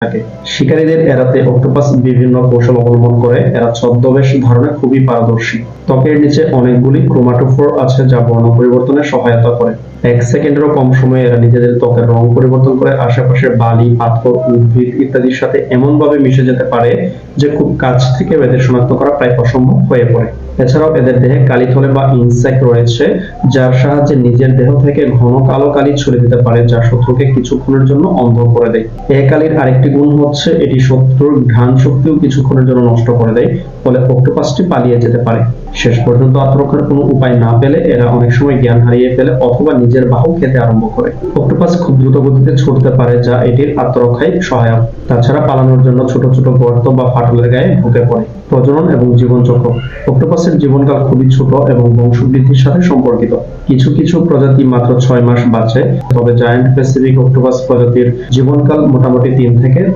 থাকে। শিকারীদের এড়াতে অক্টোপাস বিভিন্ন কৌশল অবলম্বন করে। এরা ছদ্মবেশ ধারণে খুবই পারদর্শী। ত্বকের নিচে অনেকগুলি ক্রোমাটোফোর আছে যা বর্ণ পরিবর্তনে সহায়তা করে। 1 সেকেন্ডেরও কম সময়ে এরা নিজেদের ত্বকের রং পরিবর্তন করে আশেপাশের বালি, পাথর, উদ্ভিদ ইত্যাদির সাথে এমনভাবে মিশে যেতে পারে যে খুব কাছ থেকে এদের শনাক্ত করা প্রায় অসম্ভব হয়ে পড়ে। এছাড়াও এদের দেহে কালিথলে বা ইনসেক্ট রয়েছে যার সাহায্যে নিজের দেহ থেকে ঘন কালো কালি ছড়িয়ে দিতে পারে যা শত্রুকে কিছুক্ষণের জন্য অন্ধ করে দেয়। এই কালির আরেকটি গুণ হচ্ছে এটি শত্রুর ঘ্রাণ শক্তিও কিছুক্ষণের জন্য নষ্ট করে দেয়, ফলে অক্টোপাসটি পালিয়ে যেতে পারে। শেষ পর্যন্ত আত্মরক্ষার কোনো উপায় না পেলে এরা অনেক সময় জ্ঞান হারিয়ে ফেলে অথবা নিজের বাহু খেতে আরম্ভ করে। অক্টোপাস খুব দ্রুত গতিতে ছুটতে পারে যা এটির আত্মরক্ষায় সহায়ক। তাছাড়া পালানোর জন্য ছোট ছোট গর্ত বা ফাটলের গায়ে ঢুকে পড়ে। প্রজনন এবং জীবনচক্র। অক্টোপাসের জীবনকাল খুবই ছোট এবং বংশবৃদ্ধির সাথে সম্পর্কিত। কিছু কিছু প্রজাতি মাত্র 6 মাস বাঁচে, তবে জায়ান্ট প্যাসিফিক অক্টোপাস প্রজাতির জীবনকাল মোটামুটি 3 থেকে